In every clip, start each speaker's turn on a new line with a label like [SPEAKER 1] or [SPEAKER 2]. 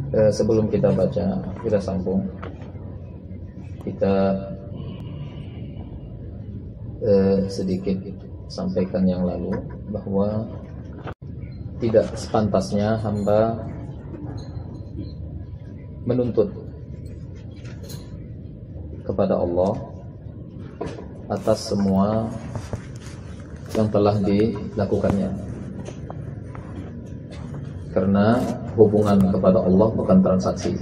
[SPEAKER 1] Sebelum kita baca, kita sambung. Kita sedikit sampaikan yang lalu bahwa tidak sepantasnya hamba menuntut kepada Allah atas semua yang telah dilakukannya, karena hubungan kepada Allah bukan transaksi.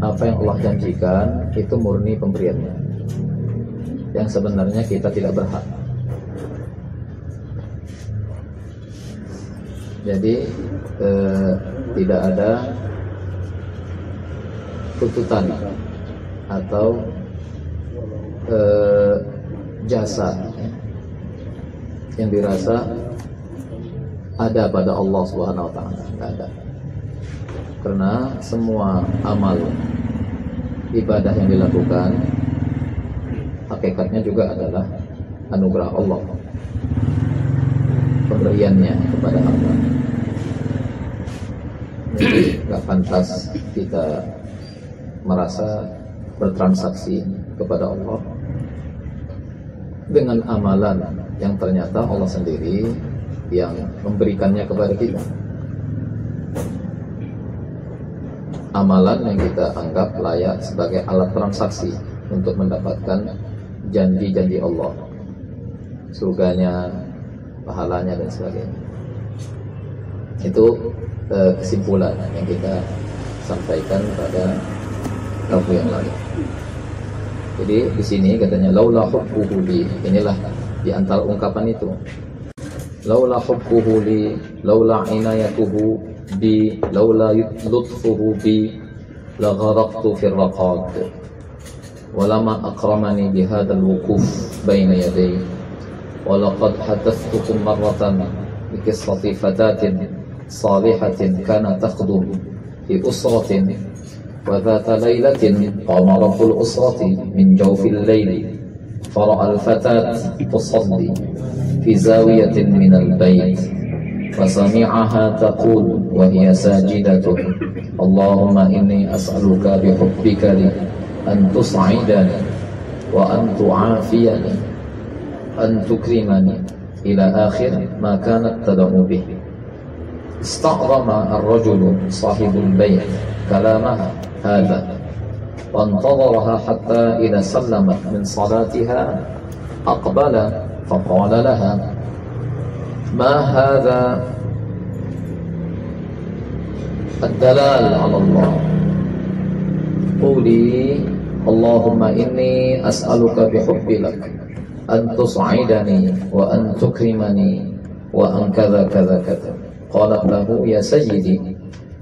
[SPEAKER 1] Apa yang Allah janjikan itu murni pemberiannya, yang sebenarnya kita tidak berhak. Jadi tidak ada tuntutan atau jasa yang dirasa ada pada Allah Subhanahu wa taala. Tidak ada. Karena semua amal ibadah yang dilakukan hakikatnya juga adalah anugerah Allah, pemberiannya kepada hamba. Jadi gak pantas kita merasa bertransaksi kepada Allah dengan amalan yang ternyata Allah sendiri yang memberikannya kepada kita. Amalan yang kita anggap layak sebagai alat transaksi untuk mendapatkan janji-janji Allah, surganya, pahalanya dan sebagainya. Itu kesimpulan yang kita sampaikan pada rabu yang lalu. Jadi di sini katanya laula hubbuhu li, inilah di antara ungkapan itu. Laula hubbuhu li, laula inayatuhu bi, laula lutfuhu bi, la gharaqtu fi raqad. Walama akramani bihadzal wuquf baina yaday. Walaqad hadathtukum marratan bi qissati fatatin salihatin kana taqdum fi usratin. وذات ليلة قام رب الأسرة من جوف الليل فرأى الفتاة تصلي في زاوية من البيت فسمعها تقول وهي ساجدة اللهم إني أسألك بحبك لي أن تسعدني وأن تعافيني أن تكرمني إلى آخر ما كانت تدعو به. استعظم الرجل صاحب البيت كلامها هذا وانتظرها حتى إذا سلمت من صلاتها أقبل فقال لها ما هذا الدلال على الله قولي اللهم إني أسألك بحبي لك أن تسعدني وأن تكرمني وأن كذا كذا كذا. قالت له يا سيدي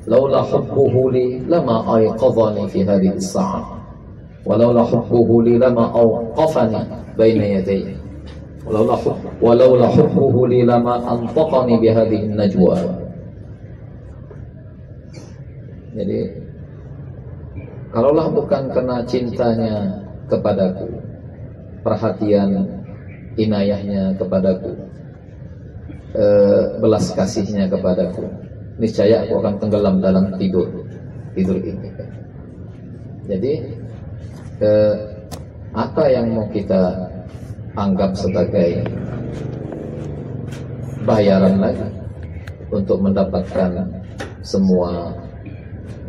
[SPEAKER 1] لولا حبه لي لما أيقظني في هذه الساعة ولولا حبه لي لما أوقفني بين يديه ولولا حبه لي لما أنطقني بهذه النجوى. Jadi kalaulah bukan karena cintanya kepadaku, perhatian inayahnya kepadaku, belas kasihnya kepadaku, niscaya aku akan tenggelam dalam tidur ini. Jadi apa yang mau kita anggap sebagai bayaran lagi untuk mendapatkan semua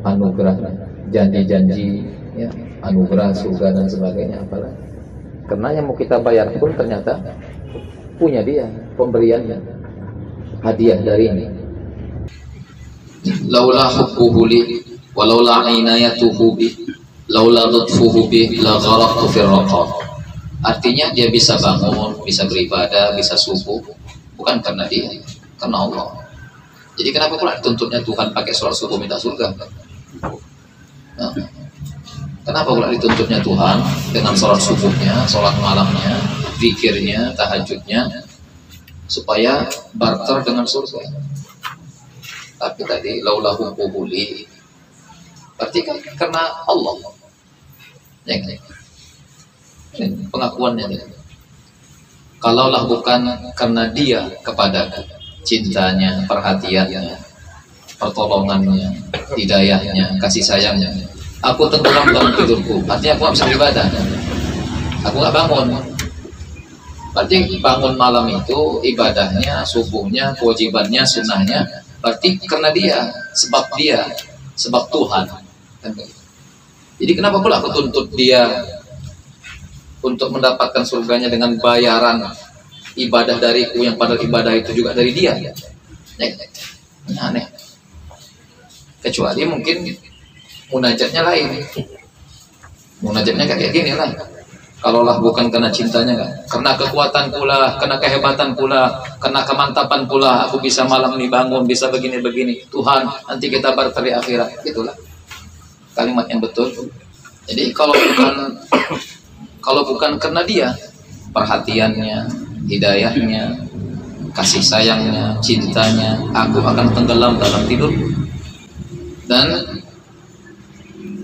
[SPEAKER 1] anugerah, janji-janji, ya, anugerah surga dan sebagainya, apalagi karena yang mau kita bayar pun ternyata punya dia, pemberiannya, hadiah dari ini. Laula hubbuhu li wa laula inayatuhu bi laula lutfuhu bi la gharaqtu fi raqab. Artinya dia bisa bangun, bisa beribadah, bisa subuh bukan karena dia, karena Allah. Jadi kenapa pula dituntutnya Tuhan pakai sholat subuh minta surga? Nah, kenapa pula dituntutnya Tuhan dengan sholat subuhnya, sholat malamnya, zikirnya, tahajudnya, supaya barter dengan surga? Tapi tadi laula hubbuhu li berarti kan karena Allah. Ya, pengakuannya. Kalaulah bukan karena dia kepadaku, cintanya, perhatiannya, pertolongannya, hidayahnya, kasih sayangnya. Aku tenggelam dalam tidurku, artinya aku nggak bisa beribadah, aku nggak bangun. Berarti bangun malam itu ibadahnya, subuhnya, kewajibannya, sunnahnya, berarti karena dia, sebab Tuhan. Jadi kenapa pula aku tuntut dia untuk mendapatkan surganya dengan bayaran ibadah dariku yang padahal ibadah itu juga dari dia? Aneh. Kecuali mungkin munajatnya lain. Munajatnya kayak gini lah. Kalaulah bukan karena cintanya, kan? Karena kekuatan pula, karena kehebatan pula, karena kemantapan pula, aku bisa malam ini bangun, bisa begini-begini. Tuhan, nanti kita barter di akhirat. Itulah kalimat yang betul. Jadi kalau bukan karena dia, perhatiannya, hidayahnya, kasih sayangnya, cintanya, aku akan tenggelam dalam tidur. Dan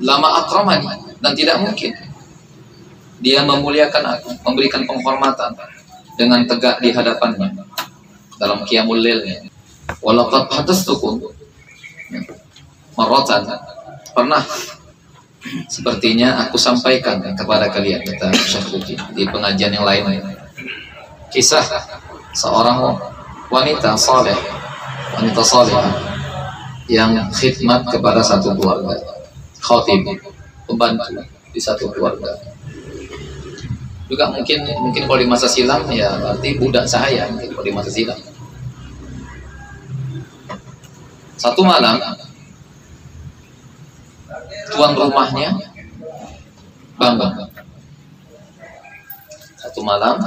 [SPEAKER 1] lama akramani, dan tidak mungkin dia memuliakan aku, memberikan penghormatan dengan tegak di hadapannya dalam qiyamul lailnya. Walaqad hadastukum marratan, pernah sepertinya aku sampaikan kepada kalian, kata Syekh di pengajian yang lain, kisah seorang wanita saleh, wanita salehah yang khidmat kepada satu keluarga, khatib, pembantu di satu keluarga. Juga mungkin kalau di masa silam ya berarti budak sahaya, mungkin kalau di masa silam. Satu malam tuan rumahnya bangun. Satu malam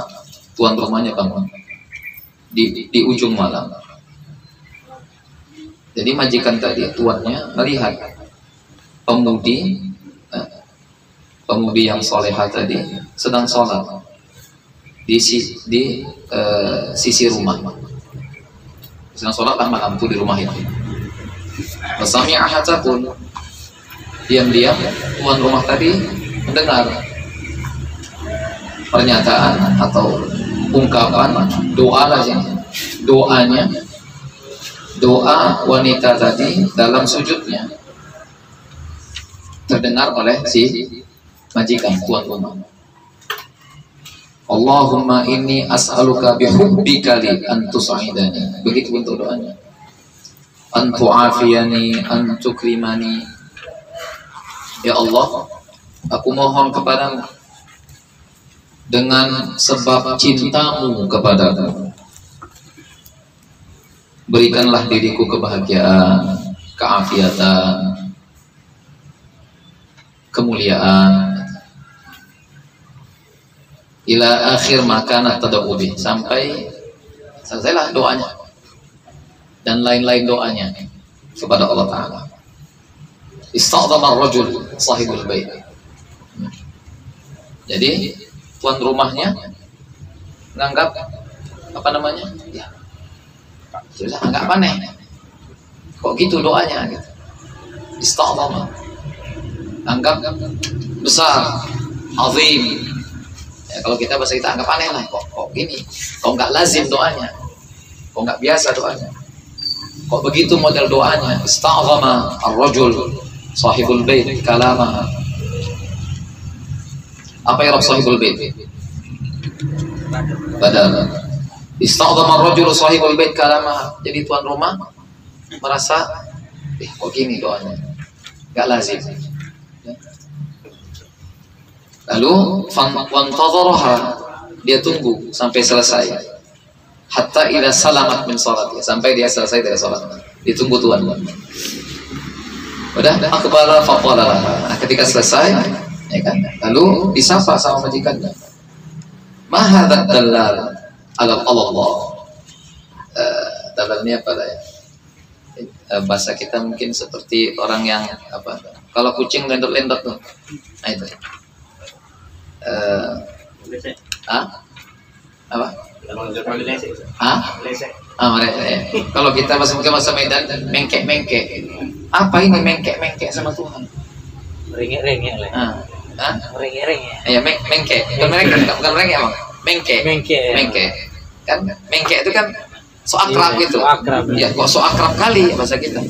[SPEAKER 1] tuan rumahnya bangun di ujung malam. Jadi majikan tadi, tuannya melihat pemudi yang solehah tadi sedang sholat di sisi rumah, sedang sholat malam itu di rumah itu. Bersami ahatakun, diam-diam tuan rumah tadi mendengar pernyataan atau ungkapan doa wanita tadi dalam sujudnya terdengar oleh si majikan tuan rumah. Allahumma inni as'aluka bihubbika li an tus'idani. Begitu bentuk doanya. An tu'afiyani, an tukrimani. Ya Allah, aku mohon kepadamu dengan sebab cintamu kepadamu, berikanlah diriku kebahagiaan, keafiatan, kemuliaan, ila akhir makanat tadawubi, sampai selesailah doanya dan lain-lain doanya kepada Allah Ta'ala. Ista'dhama ar-rajul sahibul bait. Jadi tuan rumahnya menganggap apa namanya? Ya, sudah agak aneh. Kok gitu doanya gitu. Ista'dhama, anggap besar, azim. Ya, kalau kita bahasa kita anggap aneh lah, kok gini, kok nggak lazim doanya, kok nggak biasa doanya, kok begitu model doanya. Ista'dhama ar-rajul sahibul bait kalamaha. Apa ya Rabb sahibul bait? Badal. Ista'dhama ar-rajul sahibul bait kalamaha. Jadi tuan rumah merasa, kok gini doanya, nggak lazim. Lalu wantadharaha, dia tunggu sampai selesai. Hatta idza salamat min salat, sampai dia selesai dari salat. Ditunggu tuan. Udah akbala faqala. Ketika selesai, ya kan? Lalu disapa sama majikannya. Ma hadzal dalal ala Allah. Dalamnya apa ya? Bahasa kita mungkin seperti orang yang apa? Kalau kucing lendot-lendot tuh. Nah itu. Apa? Kalau kita masa Medan mengkek. Apa ini mengkek sama Tuhan?
[SPEAKER 2] Rengek lah. Rengek.
[SPEAKER 1] Ya mengkek. Bukan rengek emang. Mengkek. Kan mengkek itu kan so akrab gitu. Ya kok so akrab kali bahasa kita.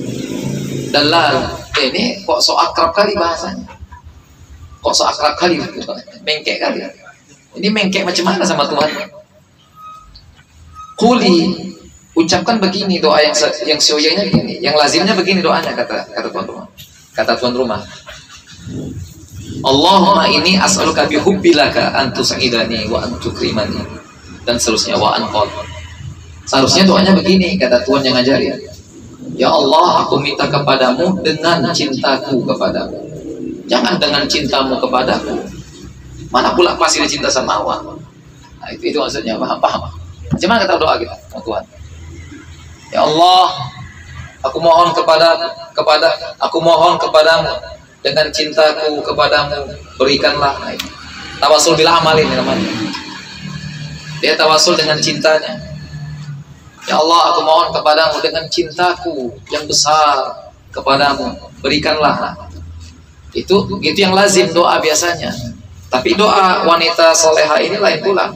[SPEAKER 1] Dalal. Ini kok so akrab kali bahasanya. Kok so akrab kali, mengkek kali. Ini mengkek macam mana sama Tuhan? Quli, ucapkan begini doa yang syoyanya begini, yang lazimnya begini doanya kata tuan rumah. Kata tuan rumah. Allahumma ini as'aluka bihubbilaka an tus'idani wa an tukrimani, dan seterusnya wa an qad. Seharusnya doanya begini, kata Tuhan yang ngajarin. Ya Allah, aku minta kepadamu dengan cintaku kepadamu. Jangan dengan cintamu kepadaku. Mana pula pasti cinta sama Allah. Nah, itu maksudnya, paham. Macam mana kata doa kita sama Tuhan? Ya Allah, aku mohon kepadamu dengan cintaku kepadamu, berikanlah. Nah, tawasul bil amal ini namanya. Dia tawasul dengan cintanya. Ya Allah, aku mohon kepadamu dengan cintaku yang besar kepadamu, berikanlah. Itu yang lazim doa biasanya. Tapi doa wanita soleha ini lain pula.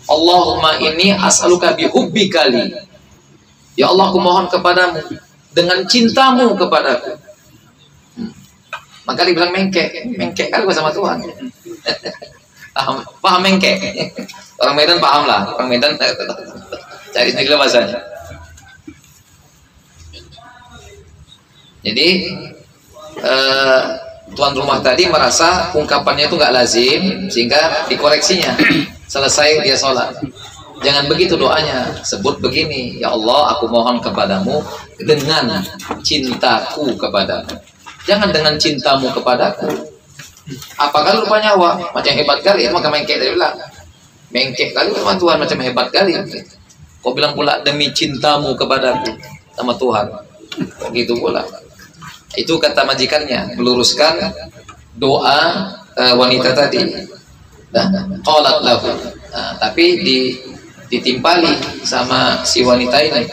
[SPEAKER 1] Allahumma inni as'aluka bihubbikali. Ya Allah, aku mohon kepadamu dengan cintamu kepadaku. Maka dibilang mengkek kali sama Tuhan. Paham mengkek? Orang Medan paham lah. Orang Medan cari sendiri bahasanya. Jadi tuan rumah tadi merasa ungkapannya itu nggak lazim, sehingga dikoreksinya. Selesai dia sholat. Jangan begitu doanya. Sebut begini, ya Allah, aku mohon kepadamu dengan cintaku kepadamu. Jangan dengan cintamu kepadaku. Apakah lupa nyawa? Macam hebat kali. Itu maka mengkek tadi bilang. Mengkek kali sama Tuhan, macam hebat kali. Kau bilang pula demi cintamu kepadaku sama Tuhan. Begitu pula. Itu kata majikannya, meluruskan doa wanita tadi. Qalat lahu. Nah, tapi ditimpali sama si wanita ini.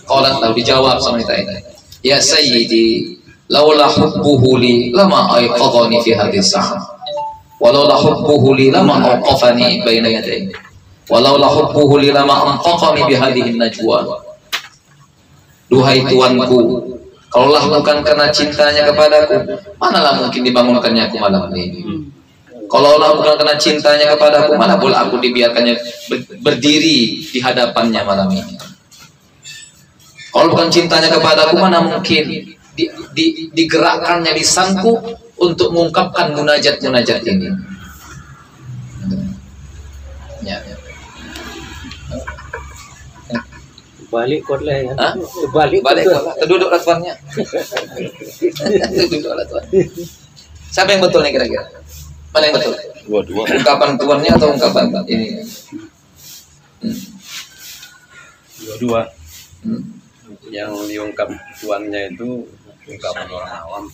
[SPEAKER 1] Qalat lahu, dijawab sama wanita ini. Ya sayyidi, laula hubbuhu li lama ayqadhani fi hadhihi as-sa'ah. Walaula hubbuhu li lama awqafani baina yadayhi. Walaula hubbuhu li lama anqaqani bi hadhihi an-najwa. Duhai tuanku, kalaulah bukan karena cintanya kepadaku, manalah mungkin dibangunkannya aku malam ini. Kalaulah bukan karena cintanya kepadaku, mana boleh aku dibiarkannya berdiri di hadapannya malam ini. Kalau bukan cintanya kepadaku, mana mungkin digerakkannya lisanku untuk mengungkapkan munajat-munajat ini. Ya.
[SPEAKER 2] Balik kot lah ya.
[SPEAKER 1] Balik kot lah. Duduklah tuannya. Duduklah tuan. Siapa yang betul nih kira-kira? Mana yang betul?
[SPEAKER 3] Dua-dua.
[SPEAKER 1] Ungkapan tuannya atau ungkapan ini?
[SPEAKER 3] Dua-dua. Yang diungkap tuannya itu ungkapan orang awam.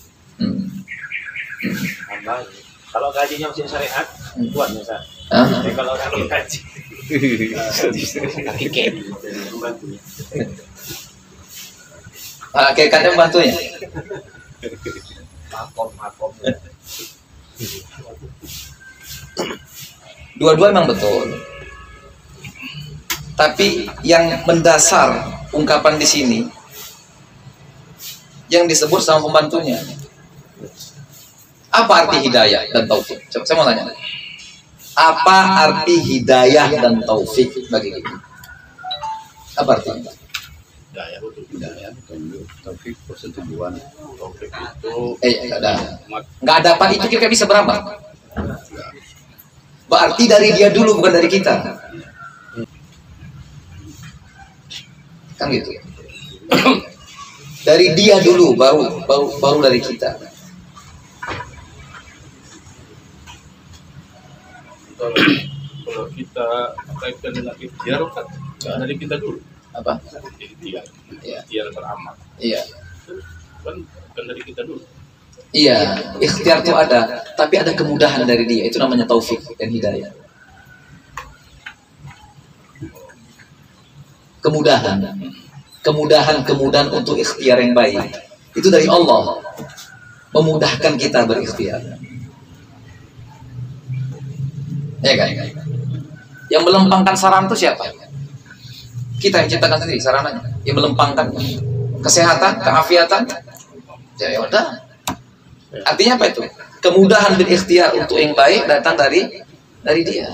[SPEAKER 2] Kalau gajinya masih syariat, tuan bisa. Kalau orang gaji, kaki kek.
[SPEAKER 1] Kayak kadang bantunya.
[SPEAKER 2] Makom.
[SPEAKER 1] Dua-dua memang betul. Tapi yang mendasar ungkapan di sini yang disebut sama pembantunya. Apa arti hidayah dan taufik? Coba saya mau tanya. Apa arti hidayah dan taufik bagi kita? Apa artinya?
[SPEAKER 3] Hidayah, taufik persetujuan. Taufik itu
[SPEAKER 1] nggak dapat itu kira-kira bisa beramal. Berarti dari dia dulu, bukan dari kita. Kan gitu. Dari dia dulu, baru dari kita.
[SPEAKER 3] Kalau kita kaitkan dengan ikhtiar kan dari kita dulu.
[SPEAKER 1] Apa?
[SPEAKER 3] Ikhtiar beramal.
[SPEAKER 1] Iya.
[SPEAKER 3] Kan dari kita dulu.
[SPEAKER 1] Iya, ikhtiar itu ada, tapi ada kemudahan dari dia. Itu namanya taufik dan hidayah. Kemudahan untuk ikhtiar yang baik itu dari Allah, memudahkan kita berikhtiar. Ya kan? Yang melempangkan saran itu siapa? Kita yang ciptakan sendiri sarananya, yang melempangkan. kesehatan, keafiatan, ya udah. Artinya apa itu? Kemudahan berikhtiar untuk yang baik datang dari dia.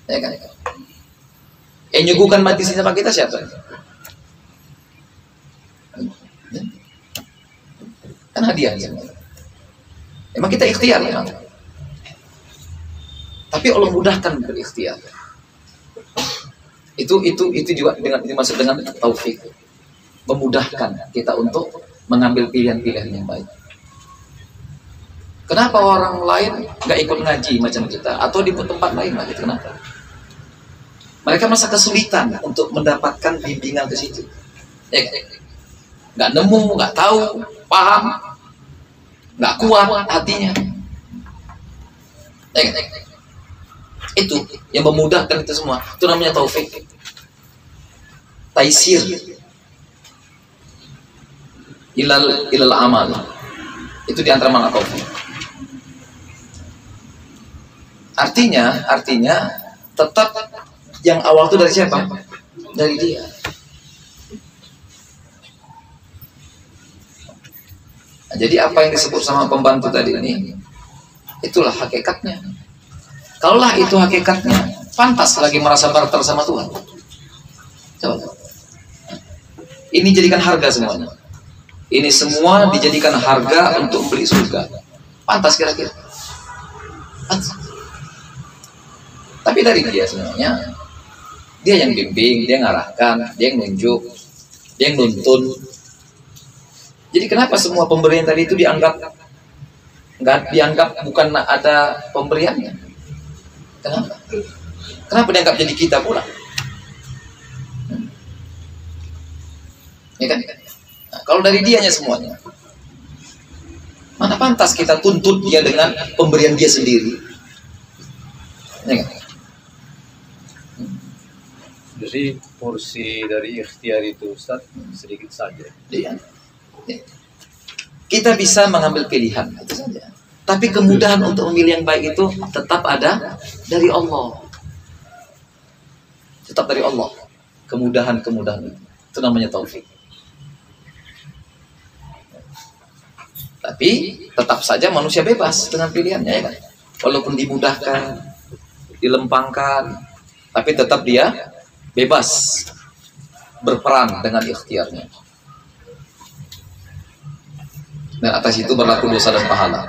[SPEAKER 1] Ya kan? Yang nyuguhkan mati sama kita siapa? Kan hadiah semua. Emang kita ikhtiar memang. Tapi Allah mudahkan berikhtiar. Itu juga dimaksud dengan taufik. Memudahkan kita untuk mengambil pilihan-pilihan yang baik. Kenapa orang lain nggak ikut ngaji macam kita atau di tempat lain lagi? Kenapa? Mereka merasa kesulitan untuk mendapatkan bimbingan ke situ. Nggak nemu, nggak tahu, paham, nggak kuat hatinya. Itu yang memudahkan itu semua. Itu namanya taufik. Taisir ilal amal. Itu di antara makna taufik. Artinya tetap yang awal itu dari siapa? Dari dia. Nah, jadi apa yang disebut sama pembantu tadi ini, itulah hakikatnya. Kalaulah itu hakikatnya, pantas lagi merasa barter sama Tuhan. Coba. Ini jadikan harga semuanya. Ini semua dijadikan harga untuk beli surga. Pantas kira-kira. Pantas. Tapi dari dia semuanya, dia yang bimbing, dia ngarahkan, dia yang nunjuk, dia yang nuntun. Jadi kenapa semua pemberian tadi itu dianggap bukan ada pemberiannya? Kenapa? Kenapa dianggap jadi kita pula? Ya kan? Nah, kalau dari dianya semuanya, mana pantas kita tuntut dia dengan pemberian dia sendiri? Ya kan?
[SPEAKER 2] Jadi porsi dari ikhtiar itu Ustaz sedikit saja.
[SPEAKER 1] Iya. Kita bisa mengambil pilihan itu saja. Tapi kemudahan untuk memilih yang baik itu tetap ada dari Allah. Tetap dari Allah. Kemudahan itu namanya taufik. Tapi tetap saja manusia bebas dengan pilihannya, ya kan? Walaupun dimudahkan, dilempangkan, tapi tetap dia bebas berperan dengan ikhtiarnya. Dan atas itu berlaku dosa dan pahala.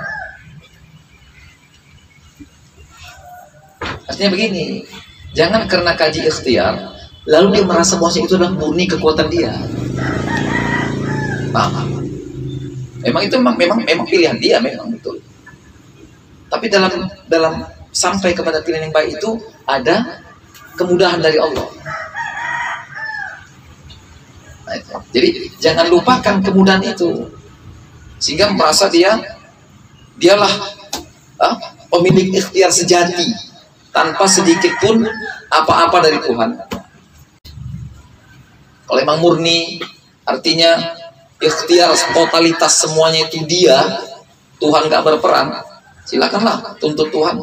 [SPEAKER 1] Artinya begini, jangan karena kaji ikhtiar lalu dia merasa bahwa itu adalah murni kekuatan dia. Paham? Memang pilihan dia memang betul. Tapi dalam sampai kepada pilihan yang baik itu ada kemudahan dari Allah. Nah, itu. Jadi jangan lupakan kemudahan itu, sehingga merasa dialah pemilik ikhtiar sejati tanpa sedikit pun apa-apa dari Tuhan. Kalau memang murni, artinya ikhtiar totalitas semuanya itu dia, Tuhan gak berperan, silakanlah tuntut Tuhan,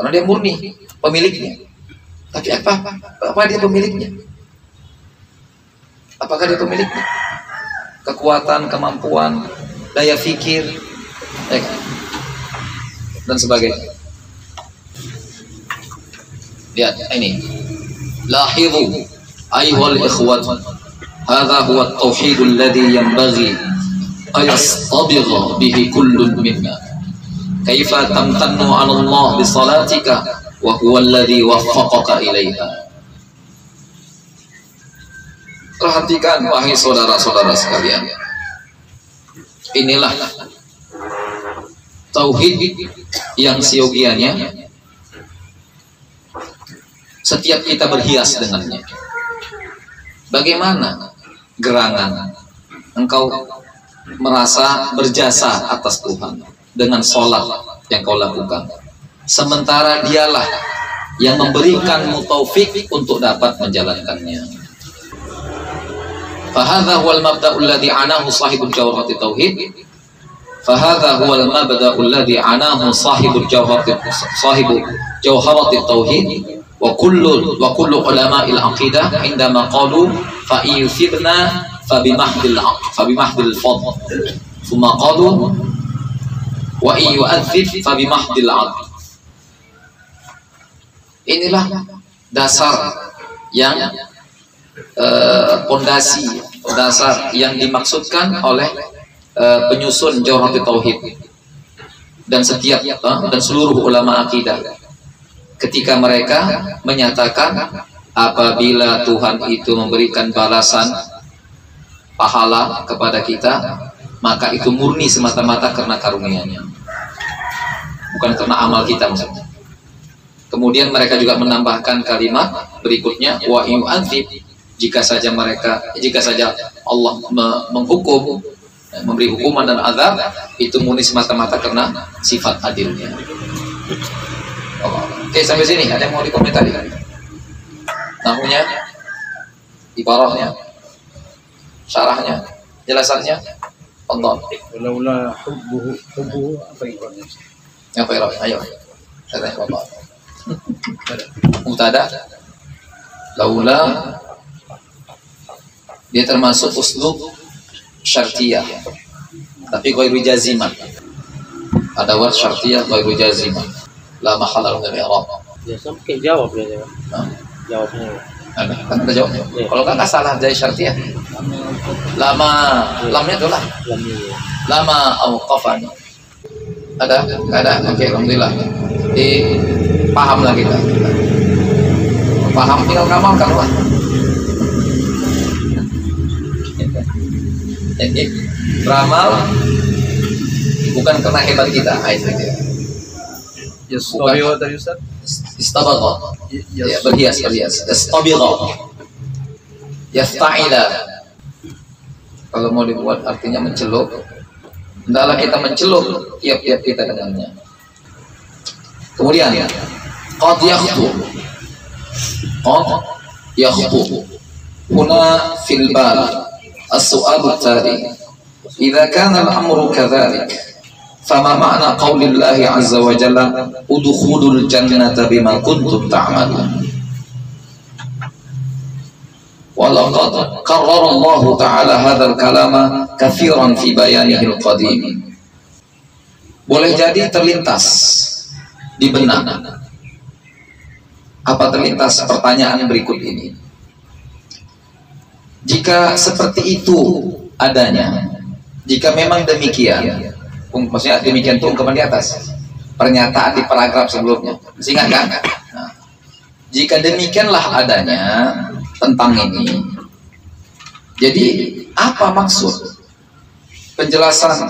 [SPEAKER 1] karena dia murni pemiliknya. Tapi apa dia pemiliknya? Apakah dia pemiliknya? Kekuatan, kemampuan, daya fikir, dan sebagainya. Lihat ini. Lahidu ayyuhal ikhwat, hadha huwa at-tauhid alladhi yanbaghi ayastabigha bihi kullun minna. Kaifa tamtannu 'ala Allah bi salatika wa huwa alladhi waffaqaka ilaiha. Perhatikan wahai saudara-saudara sekalian. Inilah tauhid yang siogianya setiap kita berhias dengannya. Bagaimana gerangan engkau merasa berjasa atas Tuhan dengan sholat yang kau lakukan, sementara dialah yang memberikanmu taufik untuk dapat menjalankannya. Fahadha huwal mabda'ul ladzi anahu sahibul jawharati tauhid. Fahadha huwal mabda'ul ladzi anahu sahibul jawharati tauhid. Wa kullu ulama'il aqidah indama qalu fa yufidna fabimahdil fadl thumma qalu wa yu'adzib fabimahdil 'adl. Inilah dasar yang pondasi dasar yang dimaksudkan oleh penyusun Jawharatul Tauhid dan setiap dan seluruh ulama akidah ketika mereka menyatakan apabila Tuhan itu memberikan balasan pahala kepada kita, maka itu murni semata-mata karena karunia-Nya, bukan karena amal kita maksudnya. Kemudian mereka juga menambahkan kalimat berikutnya, wa yu'adzib, jika saja Allah menghukum, memberi hukuman dan azab, itu murni semata-mata karena sifat adilnya. Oke, sampai sini ada yang mau dikomentari? Nahunya, ibarahnya, syarahnya, jelasannya, Allah.
[SPEAKER 2] Laula hubbuhu apa ibarahnya?
[SPEAKER 1] Apa ibarahnya? Ayo, saya tanya Bapak. Mutada, laula, dia termasuk uslub syartiyah, tapi ghairu jazimah. Ada word syartiyah ghairu jazimah, la mahala lahu min i'rab.
[SPEAKER 2] Ya sampai jawab dia. Jawabnya.
[SPEAKER 1] Ada jawabnya. Kalau enggak salah dari syartiyah. Lama, lamnya itu lah. Lama auqafani. Ada? Oke, alhamdulillah. Paham lah kita. Paham tinggal ngamalkan lah. Jadi beramal bukan karena hebat kita,
[SPEAKER 3] Yastabigha tadi Ustaz?
[SPEAKER 1] Istabagha. Ya, berhias. Istabigha. Yafta'ila. Kalau mau dibuat artinya mencelup. Hendaklah kita mencelup tiap-tiap kita dengannya. Kemudian qad yakhtu huna fil bal as-su'al at-tali idza kana al-amru kadhalik fama ma'na qawli Allah azza wa jalla udkhulul jannata bima kuntum ta'malun. Walaqad qarrara Allah ta'ala hadzal kalama katsiran fi bayanihi al-qadim. Boleh jadi terlintas di benak. Apa terlintas pertanyaan berikut ini? Jika seperti itu adanya, jika memang demikian, maksudnya demikian itu ungkapan di atas, pernyataan di paragraf sebelumnya, masih ingat kan? Nah, jika demikianlah adanya tentang ini, jadi apa maksud penjelasan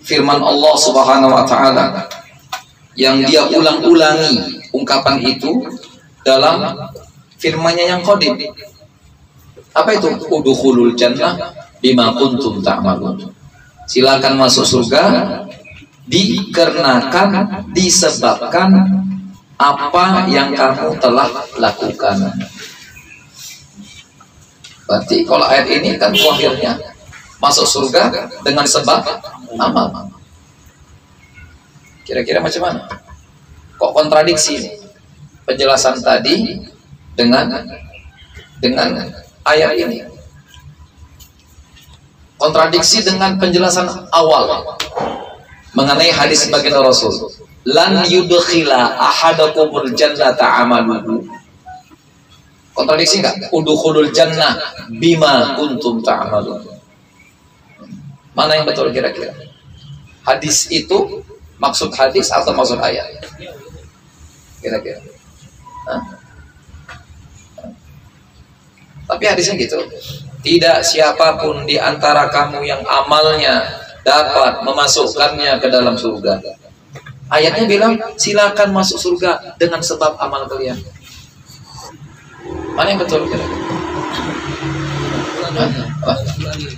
[SPEAKER 1] firman Allah Subhanahu wa Ta'ala yang dia ulang-ulangi ungkapan itu dalam firman-Nya yang qadim? Apa itu? Udkhulul jannah bima kuntum ta'malun. Silakan masuk surga dikarenakan disebabkan apa yang kamu telah lakukan. Berarti kalau ayat ini kan akhirnya masuk surga dengan sebab amal. Kira-kira macam mana? Kok kontradiksi penjelasan tadi dengan ayat ini? Kontradiksi dengan penjelasan awal mengenai hadis baginda Rasul, lan yudkhila ahadakumul jannata amaluhu. Kontradiksi enggak? Udkhulul jannah bima kuntum ta'malun. Mana yang betul kira-kira? Hadis itu maksud hadis atau maksud ayat? Kira-kira. Tapi hadisnya gitu. Tidak siapapun di antara kamu yang amalnya dapat memasukkannya ke dalam surga. Ayatnya bilang silakan masuk surga dengan sebab amal kalian. Mana yang betul kira-kira?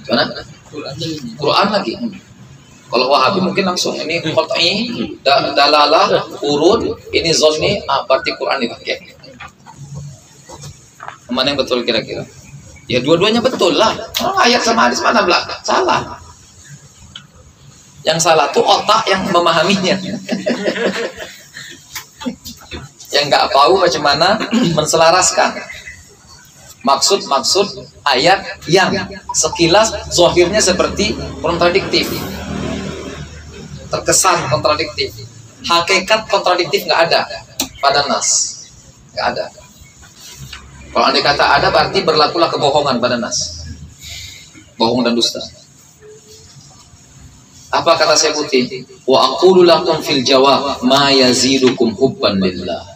[SPEAKER 1] Mana? Quran lagi. Kalau Wahabi mungkin langsung ini qat'i, dalalah, urud, ini zonni, berarti Quran dipakai. Mana yang betul kira-kira? Ya dua-duanya betul lah. Ayat sama hadis mana belak? Salah. Yang salah tuh otak yang memahaminya. Yang nggak tahu bagaimana menselaraskan. maksud ayat yang sekilas zahirnya seperti kontradiktif, terkesan kontradiktif. Hakikat kontradiktif nggak ada pada nas, nggak ada. Kalau andai kata ada, berarti berlakulah kebohongan pada nas, bohong dan dusta. Apa kata saya putih? Wa aqulu lakum fil jawab ma yazidukum hubban lillah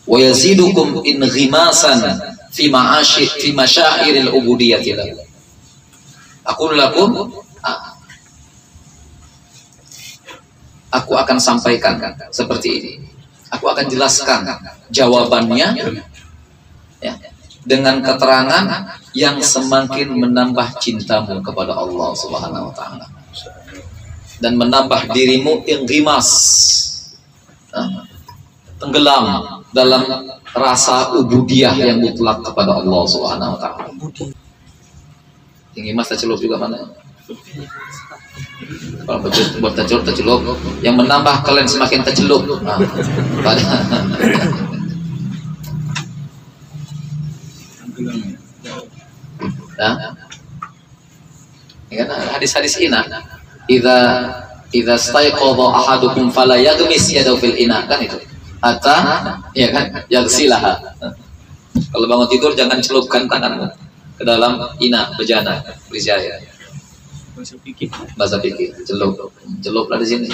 [SPEAKER 1] wa yazidukum inghimasan fi masyairil ubudiyyati lahu. Aqulu lakum, aku akan sampaikan seperti ini. Aku akan jelaskan jawabannya ya, dengan keterangan yang semakin menambah cintamu kepada Allah Subhanahu wa taala dan menambah dirimu inghimas, tenggelam dalam rasa ubudiyah yang mutlak kepada Allah Subhanahu wa taala. Inghimas tercelup juga mana? Kalau buat tercelup yang menambah kalian semakin tercelup. Ya kan hadis-hadis ina. Idza staiqadha ahadukum fala yaghmis yadahu fil ina, kan itu. Hatta ya kan yaghsilaha. Kalau bangun tidur jangan celupkan tanganmu ke dalam ina bejana berisi air. Bahasa fikih, celuplah di sini.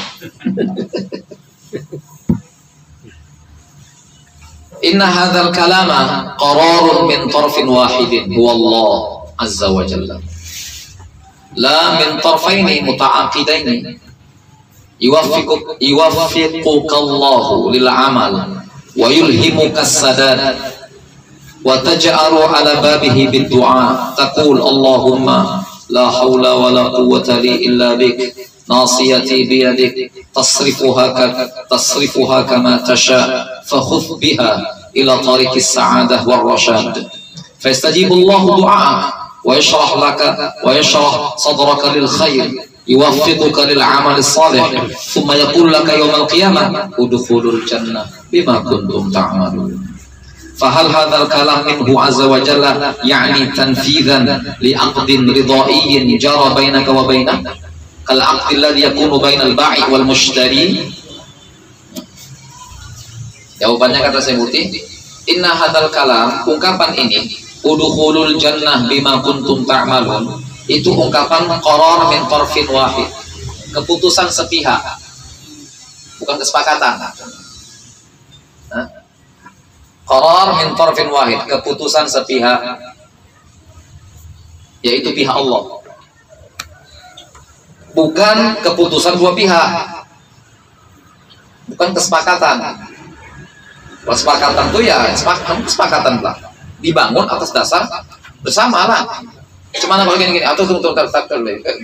[SPEAKER 1] Inna hadzal kalama qararun min tarfin wahidin huwa Allah azza wa jalla. La min tarfaini muta'aqidaini yuwaffiquka Allahu lil amal wa yulhimuka as-sadad wa taj'aru ala babihi bid du'a taqul Allahumma la hawla wa la quwwata li illa bik nasiyati biyadik tasrifuha kama tasha fakhudh biha ila tariqis sa'adah war rasyad fayastajibu Allahu du'a wa yashrah laka wa yashrah sadraka lil khair yuwaffiquka lil amal salih thumma yaqul laka yawmal qiyamah udkhulul jannah bima kuntum ta'malun. Fahal hadzal kalam minhu azza wa jalla yani tanfidhan li aqdin ridaiyin jara bainaka wa bainah kal aqdi alladhi yakunu bainal ba'i wal mushtari. Jawabannya kata saya putih, inna hadzal kalam, ungkapan ini udkhulul jannah bima kuntum ta'malun, itu ungkapan qarar min tarfin wahid, keputusan sepihak, bukan kesepakatan. Qarar min tarfin wahid, keputusan sepihak, yaitu pihak Allah, bukan keputusan dua pihak, bukan kesepakatan. Kesepakatan itu ya kesepakatan lah, dibangun atas dasar bersama lah. Cuman kalau gini atau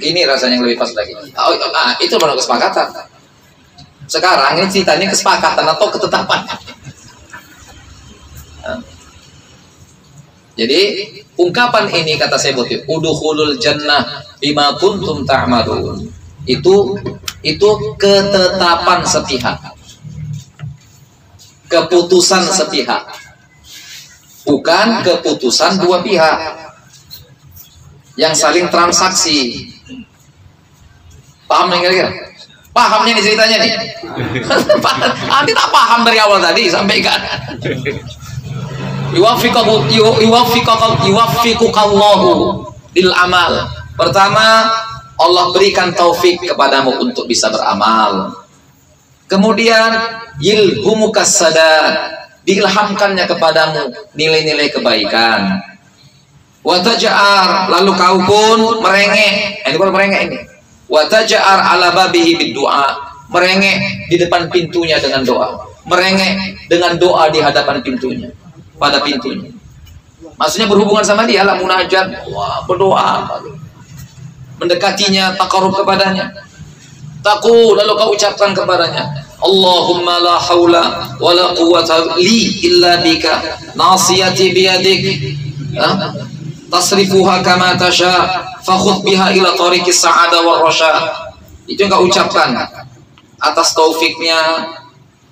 [SPEAKER 1] gini rasanya yang lebih pas lagi. Itu baru kesepakatan. Sekarang ini ceritanya kesepakatan atau ketetapan. Jadi ungkapan ini kata saya putih, udkhulul jannah bima kuntum ta'malun. Itu ketetapan sepihak. Keputusan sepihak, bukan keputusan dua pihak yang saling transaksi. Paham nih kira-kira? Paham nih ceritanya nih? Nanti tak paham dari awal tadi sampai kan? Yuwaffiqukallahu lil amal. Pertama, Allah berikan taufik kepadamu untuk bisa beramal. Kemudian yilhumukas sadad, diilhamkannya kepadamu nilai-nilai kebaikan. Wa taj'ar, lalu kau pun merengek. Ini bukan merengek ini. Wa taj'ar ala babihi bid du'a, merengek di depan pintunya dengan doa. Merengek dengan doa di hadapan pintunya, pada pintunya. Maksudnya berhubungan sama dia lah, munajat, wah, berdoa, mendekatinya, takarub kepadanya. Taku, lalu kau ucapkan kepadanya, Allahumma la hawla wa la quwwata li illa bika nasiyati biyadik tasrifuha kama tasha fakhudh biha ila tariqis sa'ada war rasyad. Itu yang kau ucapkan atas taufiknya,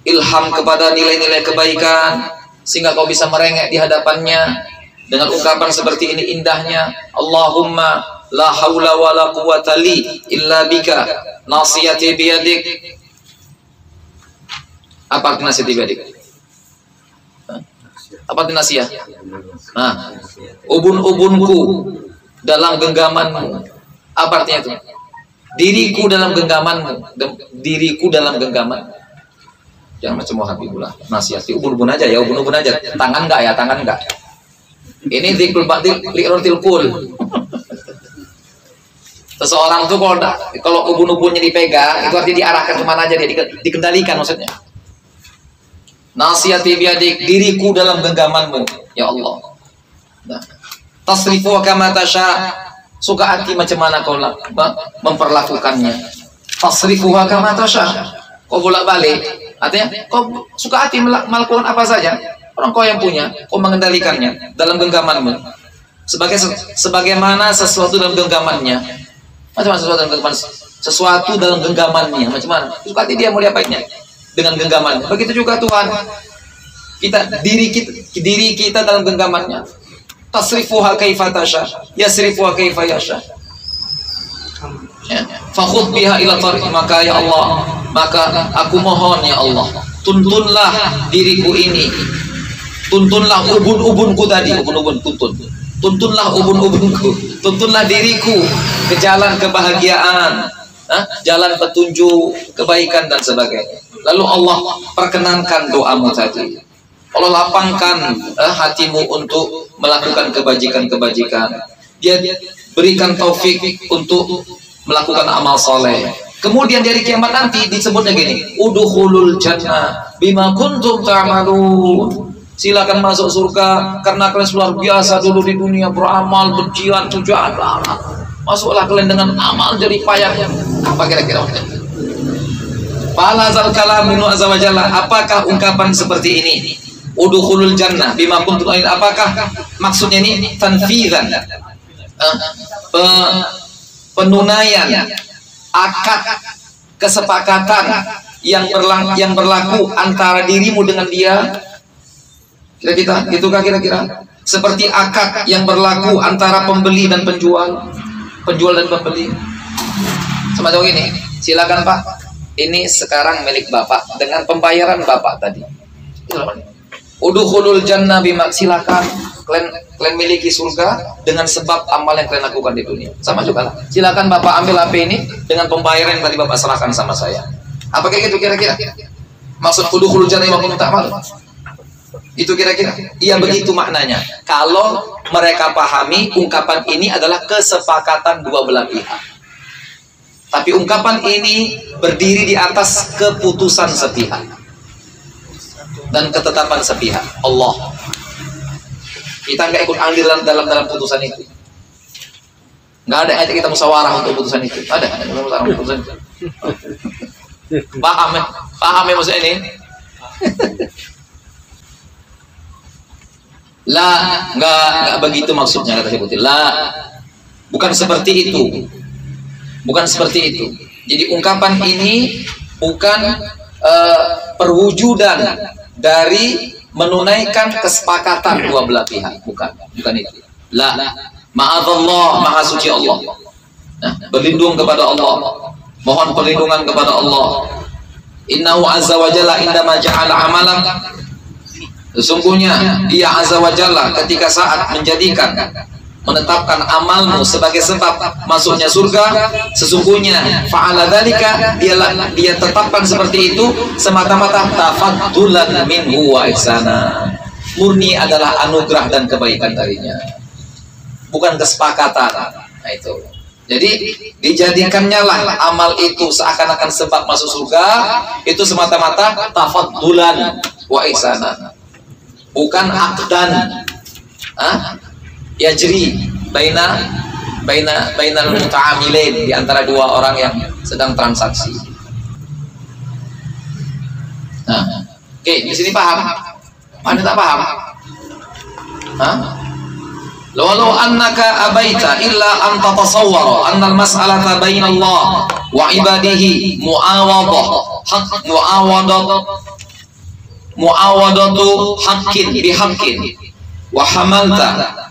[SPEAKER 1] ilham kepada nilai-nilai kebaikan sehingga kau bisa merengek di hadapannya Dengan ungkapan seperti ini indahnya, Allahumma la haula wa la quwwata li illa bika nasiyati biyadik. Apa arti nasiyati biyadik? Apa arti nasiyah? Nah, ubun-ubunku dalam genggamanmu. Apa artinya itu? Diriku dalam genggamanmu. Diriku dalam genggamanmu. Jangan macam Habibullah. Nasihati ubun-ubun aja ya, ubun-ubun aja. Tangan enggak ya, tangan enggak. Ini dzikrul batil li'ratil kul. Seseorang tuh kalau ubun-ubunnya dipegang, itu artinya diarahkan kemana aja, dia dikendalikan maksudnya. Nasihati biadik, diriku dalam genggamanmu, ya Allah. Nah, tasrifu kama tasya, suka hati macam mana kau memperlakukannya. Tasrifu kama tasya, kau bolak-balik. Artinya kau suka hati melakukan apa saja. Orang kau yang punya, kau mengendalikannya dalam genggamanmu. Sebagaimana sesuatu dalam genggamannya. Macam mana sesuatu dalam genggamannya? Sesuatu dalam genggamannya. Macam mana? Suka hati dia mau diapainnya dengan genggamannya. Begitu juga Tuhan. Diri kita dalam genggamannya. Tasrifuha kaifa tasha, yasrifuha kaifa yasha. Fakhudh biha ila tariq, maka ya Allah, maka aku mohon ya Allah, tuntunlah diriku ini. Tuntunlah ubun-ubunku tadi, ubun-ubun tuntunlah ubun-ubunku, tuntunlah diriku ke jalan kebahagiaan, jalan petunjuk, kebaikan dan sebagainya. Lalu Allah perkenankan doamu tadi. Allah lapangkan hatimu untuk melakukan kebajikan-kebajikan. Dia berikan taufik untuk melakukan amal soleh. Kemudian dari kiamat nanti disebutnya gini, udkhulul jannah bima kuntum ta'malun. Silakan masuk surga karena kalian luar biasa dulu di dunia beramal, berjihad, tujuan. Masuklah kalian dengan amal jadi payah. Apa kira-kira? Falazal kalam minu azza wa jalla. Apakah ungkapan seperti ini? Udkhulul jannah bima kuntum ta'malun. Apakah maksudnya ini tanfizan? Penunaian akad kesepakatan yang berlaku antara dirimu dengan dia. Kira-kira itukah kira-kira seperti akad yang berlaku antara pembeli dan penjual dan pembeli. Semacam ini. Silakan Pak, ini sekarang milik Bapak dengan pembayaran Bapak tadi. Udkhulul jannah bima, silakan kalian miliki surga dengan sebab amal yang kalian lakukan di dunia. Sama juga lah. Silakan Bapak ambil HP ini dengan pembayaran yang tadi Bapak serahkan sama saya. Apa kayak gitu kira-kira? Maksud udkhulul jannah bima kuntum ta'malun. Itu kira-kira. Iya begitu maknanya. Kalau mereka pahami ungkapan ini adalah kesepakatan dua belah pihak. Tapi ungkapan ini berdiri di atas keputusan sepihak dan ketetapan sepihak Allah. Kita nggak ikut andil dalam putusan itu. Nggak ada aja kita musyawarah untuk putusan itu. Ada musyawarah untuk putusan itu. Paham ya maksud ini? La, nggak begitu maksudnya kata Syekh. La, bukan seperti itu. Bukan seperti itu. Jadi ungkapan ini bukan perwujudan dari menunaikan kesepakatan dua belah pihak, bukan itu. La, ma'adzallah, maha suci Allah. Nah, berlindung kepada Allah, mohon perlindungan kepada Allah. Innahu azza wa jalla indama ja'ala amalan, sesungguhnya Dia azza wa jalla ketika saat menetapkan amalmu sebagai sebab masuknya surga, sesungguhnya fa'ala dzalika, dia tetapkan seperti itu semata-mata tafaddulan minhu wa ihsana, murni adalah anugerah dan kebaikan darinya, bukan kesepakatan. Nah itu. Jadi dijadikannya lah amal itu seakan-akan sebab masuk surga, itu semata-mata tafaddulan wa ihsana, bukan aqdan. Yajri bainal muta'amilain, di antara dua orang yang sedang transaksi. Nah, oke, di sini paham? Mana tak paham? Lalu annaka abaita illa an tatasawwara anna al-mas'alata bainallah wa ibadihi muawadatu haqqin bihaqqin wa hamalta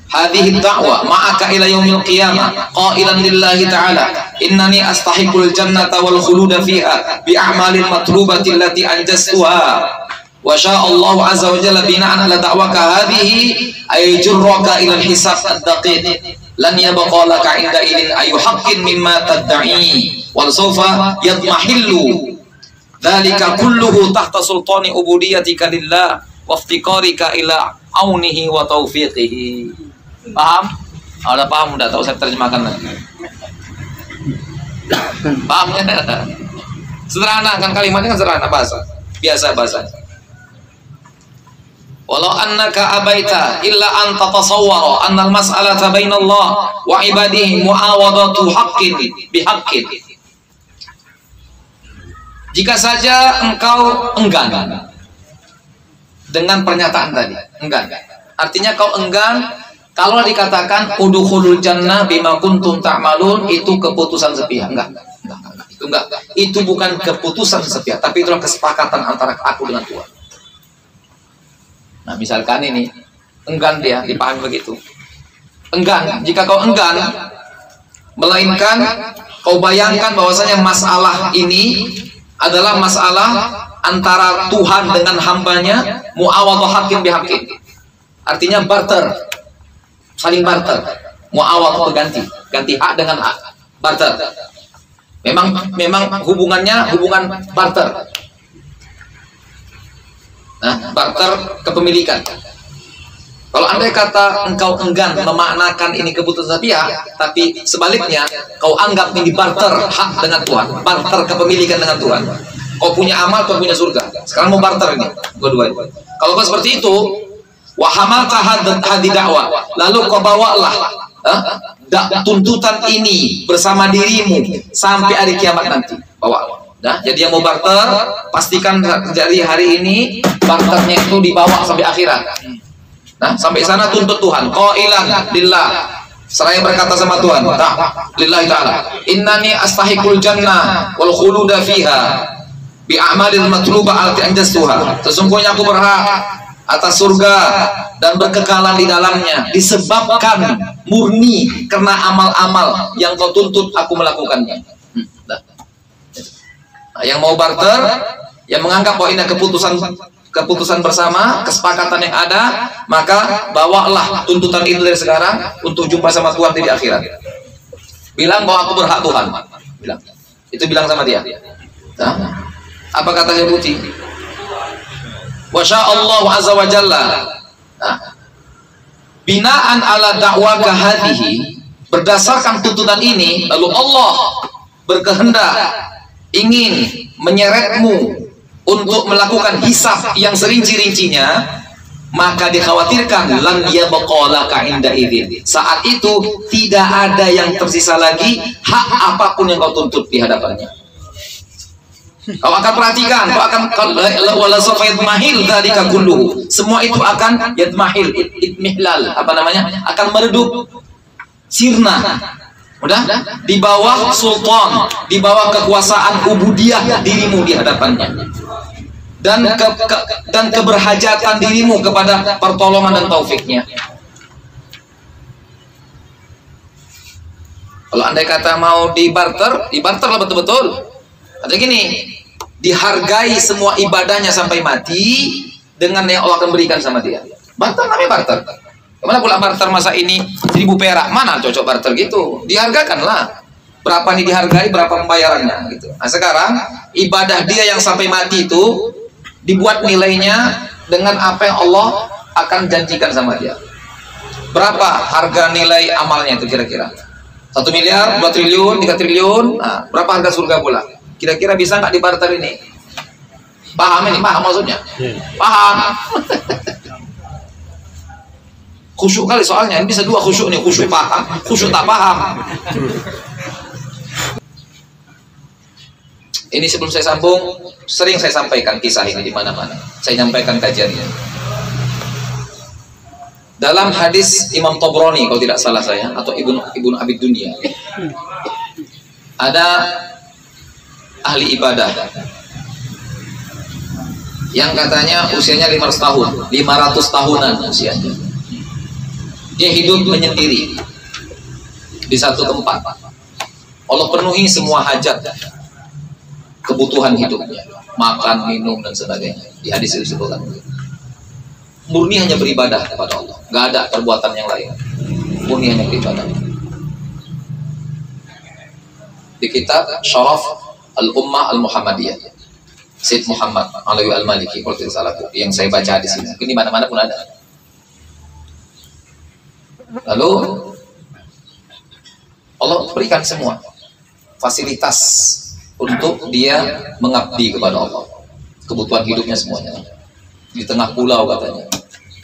[SPEAKER 1] hadhihi da'wa ma'aka ila yaumil qiyamah qailan lillahi ta'ala innani astahiqul jannata wal khuluda fiha bi a'malil matlubati allati anjastuha wa sya'allahu azza wa jalla bina'an ala da'waka hadhihi ay jurraka ila al-hisab ad-daqiq lan yabqa laka 'inda idin ayu haqqin mimma tad'i wal sawfa yadmahillu dzalika kulluhu tahta sultani ubudiyatika lillah wa iftiqarika ila aunihi wa taufiqihi. Paham? Ada paham? Udah tahu saya terjemahkan lagi. Paham ya? Sederhana kan, kalimatnya kan sederhana, bahasa biasa bahasa. Walau annaka abaita illa an tatasawwara anna al-mas'alata bainallah wa ibadihi muawadatu haqqin bihaqqin. Jika saja engkau enggan dengan pernyataan tadi, enggan. Artinya kau enggan kalau dikatakan udkhulul jannah bima kuntum ta'malun, itu keputusan sepihak. Enggak. Itu enggak. Itu bukan keputusan sepihak, tapi itulah kesepakatan antara aku dengan Tuhan. Nah, misalkan ini enggan, dia dipahami begitu. Enggan. Jika kau enggan, melainkan kau bayangkan bahwasanya masalah ini adalah masalah antara Tuhan dengan hambanya, muawadhah haqqin bihaqqin. Artinya barter. Saling barter, muawad berganti, ganti hak dengan hak, barter. Memang hubungannya hubungan barter. Nah, barter kepemilikan. Kalau andai kata engkau enggan memaknakan ini keputusan sepihak, tapi sebaliknya kau anggap ini barter hak dengan Tuhan, barter kepemilikan dengan Tuhan. Kau punya amal, kau punya surga. Sekarang mau barter ini, dua-duanya. Kalau kau seperti itu, wahamalta hadi dakwah, lalu kau bawalah tuntutan ini bersama dirimu sampai hari kiamat nanti. Bawa. Nah, jadi yang mau barter, pastikan dari hari ini barternya itu dibawa sampai akhirat. Nah, sampai sana tuntut Tuhan. Qailan lillah, seraya berkata sama Tuhan, lillahi ta'ala, innani astahiqul jannah wal khuluda fiha bi a'malil matlubah allati anjastuha. Sesungguhnya aku berhak atas surga dan berkekalan di dalamnya disebabkan murni karena amal-amal yang kau tuntut aku melakukannya. Nah, yang mau barter, yang menganggap bahwa ini keputusan bersama, kesepakatan yang ada, maka bawalah tuntutan itu dari sekarang untuk jumpa sama Tuhan di akhirat. Bilang bahwa aku berhak Tuhan. Bilang. Itu bilang sama dia. Nah, apa kata Yahuti? Wa sya'allahu azza wa jalla binaan ala da'waka hadhihi, berdasarkan tuntutan ini lalu Allah berkehendak ingin menyeretmu untuk melakukan hisab yang serinci-rincinya, maka dikhawatirkan lan yabqalaka inda idzin, saat itu tidak ada yang tersisa lagi hak apapun yang kau tuntut di hadapannya. Kau akan perhatikan, kau akan wala sawfa yadmahil dzalika kulluhu. Semua itu akan yadmahil, itmihlal, apa namanya? Akan meredup, sirna. Udah? Di bawah sultan, di bawah kekuasaan ubudiyah dirimu di hadapannya. Dan keberhajatan dirimu kepada pertolongan dan taufiknya. Kalau andai kata mau dibarter lah betul-betul. Ada gini, dihargai semua ibadahnya sampai mati dengan yang Allah akan berikan sama dia. Barter namanya barter. Kemana pula barter masa ini 1000 perak? Mana cocok barter gitu? Dihargakanlah. Berapa nih dihargai, berapa pembayarannya gitu. Nah sekarang ibadah dia yang sampai mati itu dibuat nilainya dengan apa yang Allah akan janjikan sama dia. Berapa harga nilai amalnya itu kira-kira? 1 miliar, 2 triliun, 3 triliun. Nah, berapa harga surga pula? Kira-kira bisa nggak dibarter ini? Paham ini? Paham maksudnya? Paham? Khusyuk kali soalnya. Ini bisa dua khusyuk nih. Khusyuk paham, khusyuk tak paham. Ini sebelum saya sambung, sering saya sampaikan kisah ini di mana-mana. Saya nyampaikan kajiannya. Dalam hadis Imam Tabrani kalau tidak salah saya, atau Ibnu Abi Dunya, ada ahli ibadah yang katanya usianya 500 tahunan usianya. Dia hidup menyendiri di satu tempat. Allah penuhi semua hajat, kebutuhan hidupnya, makan, minum, dan sebagainya. Di hadis itu disebutkan. Murni hanya beribadah kepada Allah, nggak ada perbuatan yang lain. Murni hanya beribadah. Di kitab Syaraf Al-Ummah Al-Muhammadiyah, Syed Muhammad Alawi Al-Maliki, kalau tidak salah, yang saya baca di sini. Mungkin di mana-mana pun ada. Lalu Allah berikan semua fasilitas untuk dia mengabdi kepada Allah. Kebutuhan hidupnya semuanya. Di tengah pulau katanya,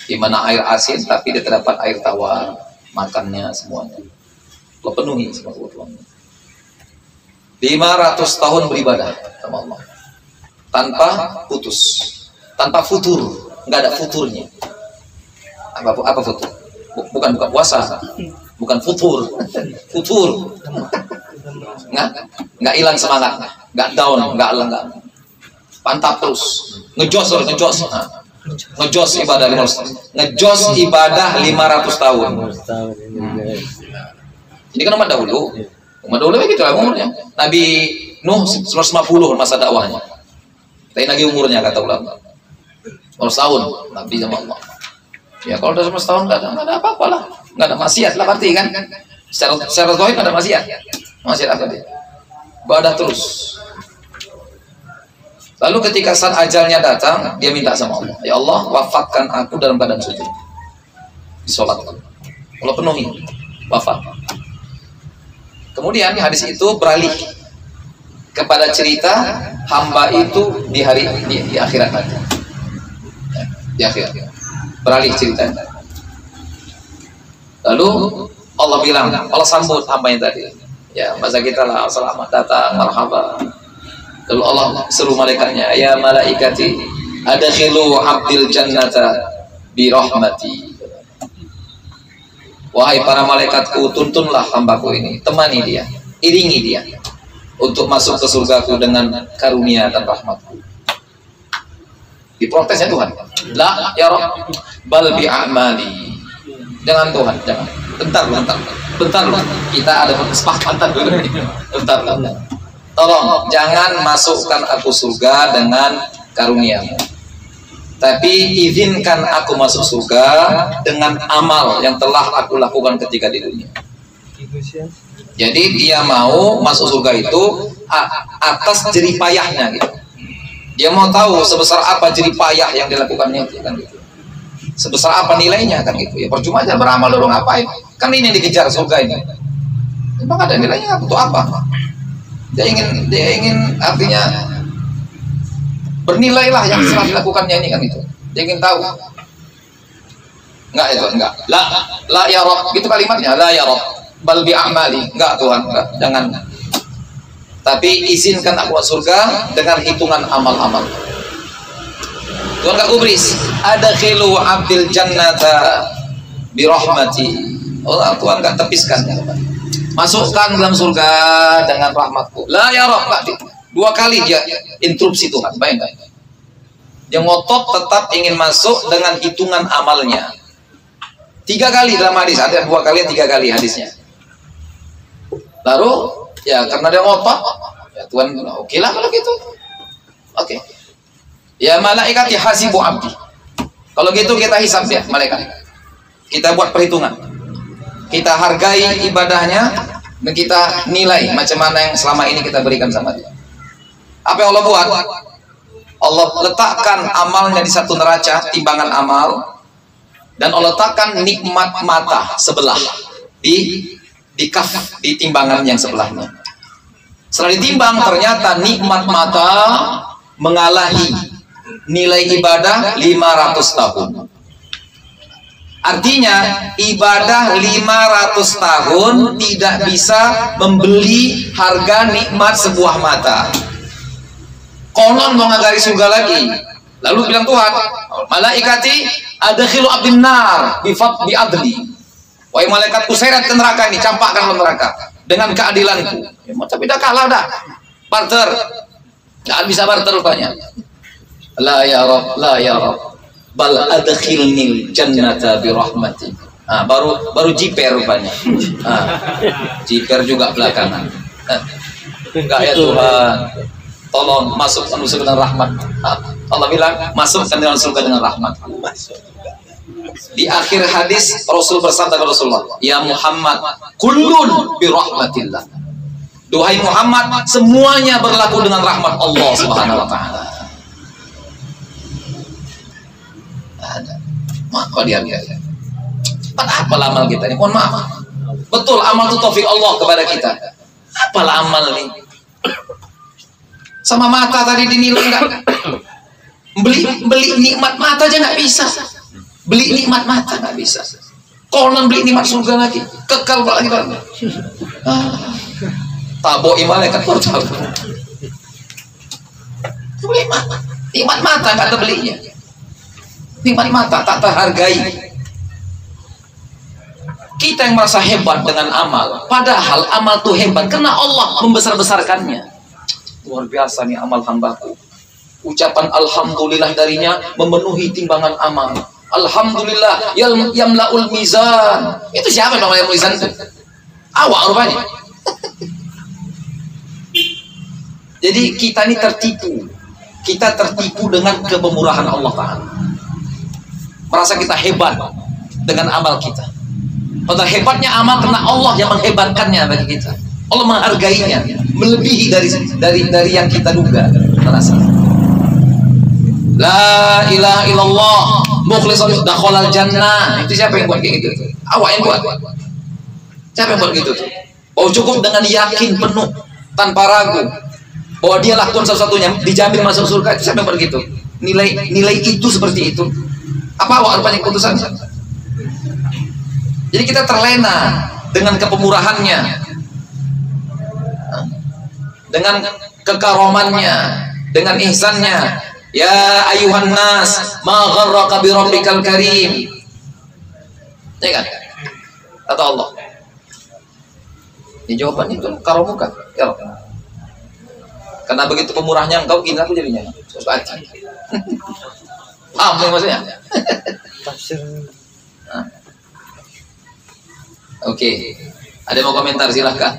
[SPEAKER 1] di mana air asin tapi dia terdapat air tawar, makannya semuanya. Allah penuhi semua kebutuhannya. 500 tahun beribadah sama Allah tanpa putus, tanpa futur, nggak ada futurnya. Apa futur? Bukan buka puasa, bukan futur, futur. Nggak hilang semangat, nggak down, nggak pantap terus, ngejos ibadah 500 tahun. Ini kan umat dahulu. Umat dahulu begitu lah umurnya. Nabi Nuh 150 masa dakwahnya. Tapi lagi umurnya kata ulama. 100 tahun Nabi sama Allah. Ya kalau udah 100 tahun nggak ada apa-apa lah, nggak ada maksiat lah berarti kan. Secara zahir nggak ada maksiat. Maksiat apa dia? Ibadah terus. Lalu ketika saat ajalnya datang, dia minta sama Allah, ya Allah wafatkan aku dalam keadaan sujud. Disolatkan. Allah penuhi, wafat. Kemudian hadis itu beralih kepada cerita hamba itu di akhirat nanti. Di akhirat. Beralih ceritanya. Lalu Allah bilang, Allah sambut hambanya tadi. Ya, masa kita lah, selamat datang, marhaba. Lalu Allah seru malaikatnya, ya malaikati, adkhilu abdil jannata bi rahmati. Wahai para malaikatku, tuntunlah hambaku ini, temani dia, iringi dia untuk masuk ke surgaku dengan karunia dan rahmatku. Diprotesnya Tuhan. La ya Rabb, bal bi a'mali. Jangan Tuhan, jangan. Bentar. Kita ada kesepakatan dulu. Bentar. Tolong jangan masukkan aku surga dengan karuniamu, tapi izinkan aku masuk surga dengan amal yang telah aku lakukan ketika di dunia. Jadi dia mau masuk surga itu atas jerih payahnya gitu. Dia mau tahu sebesar apa jerih payah yang dilakukannya kan gitu. Sebesar apa nilainya kan gitu. Ya percuma aja beramal dulu ngapain? Kan ini yang dikejar surga ini. Emang ada nilainya untuk apa? Dia ingin artinya bernilailah yang telah dilakukannya ini kan itu. Dia ingin tahu. Enggak. La ya Rabb, gitu kalimatnya. La ya Rabb, bal bi a'mali. Enggak Tuhan, enggak. Jangan. Tapi izinkan aku masuk surga dengan hitungan amal-amal. Tuhan enggak gubris. Adkhilu abdil jannata bi rahmati. Allah Tuhan enggak tepiskan. Masukkan dalam surga dengan rahmatku. La ya Rabb. Dua kali dia interupsi Tuhan. Baik. Dia ngotot tetap ingin masuk dengan hitungan amalnya. 3 kali dalam hadis. Ada 2 kali, 3 kali hadisnya. Lalu ya karena dia ngotot, ya Tuhan oke lah kalau gitu. Oke. Ya malaikat hasibu abdi. Kalau gitu kita hisab dia malaikat. Kita buat perhitungan. Kita hargai ibadahnya dan kita nilai macam mana yang selama ini kita berikan sama dia. Apa yang Allah buat? Allah letakkan amalnya di satu neraca timbangan amal, dan Allah letakkan nikmat mata sebelah di kaf, di timbangan yang sebelahnya. Setelah ditimbang ternyata nikmat mata mengalahi nilai ibadah 500 tahun. Artinya ibadah 500 tahun tidak bisa membeli harga nikmat sebuah mata. Konon mau ngagari surga lagi. Lalu bilang Tuhan, malaikati adkhilu abdin nar bi adli. Wahai malaikatku, seret ke neraka ini, campakkan ke neraka dengan keadilanku. Ya, tapi dah kalah dah. Barter. Jangan bisa barter rupanya. La ya Rabb, la ya Rabb. Bal adkhilnil jannata bi rahmati. Baru jiper rupanya. Jiper juga belakangan. Enggak ya Tuhan, tolong masukkan surga dengan rahmat. Allah bilang masukkan dalam surga dengan rahmat. Di akhir hadis Rasul bersabda kepada Rasulullah, ya Muhammad, kullun bi rahmatillah. Duhai Muhammad, semuanya berlaku dengan rahmat Allah Subhanahu wa taala. Ada. Maka dia apalah amal kita ini? Mohon maaf. Betul, amal itu taufik Allah kepada kita. Apalah amal ini? Sama mata tadi dinilai enggak? Beli nikmat mata aja nggak bisa. Beli nikmat mata nggak bisa. Konon beli nikmat surga lagi, kekal lagi bang. Taboi malaikat portal. Beli nikmat mata nggak ada belinya. Nikmat mata tak terhargai. Kita yang merasa hebat dengan amal, padahal amal itu hebat karena Allah membesar-besarkannya. Luar biasa nih amal hambaku. Ucapan alhamdulillah darinya memenuhi timbangan amal. Alhamdulillah yamlaul mizan. Itu siapa yang namanya mizan itu? Awak rupanya. Jadi kita ini tertipu. Kita tertipu dengan kepemurahan Allah Ta'ala. Merasa kita hebat dengan amal kita. Padahal hebatnya amal karena Allah yang menghebatkannya bagi kita. Allah menghargainya, melebihi dari yang kita duga. Merasa. La ilaha illallah mukhlishan dakhalal jannah. Itu siapa yang buat kayak gitu? Awak yang buat. Siapa yang buat gitu? Oh, cukup dengan yakin penuh tanpa ragu bahwa dia lakukan satu-satunya dijamin masuk surga. Itu siapa yang buat gitu? Nilai itu seperti itu. Apa awak rupanya keputusannya? Jadi kita terlena dengan kepemurahannya, dengan kekaromannya, dengan ihsannya. Ya ayuhan nas, ma gharraka bi rabbikal karim. Ya kan? Kata Allah. Ini jawaban itu karomuka. Ya. Karena begitu pemurahnya engkau, gini aku jadinya. Sesuatu. Paham nih maksudnya? Oke. Ada yang mau komentar silahkan.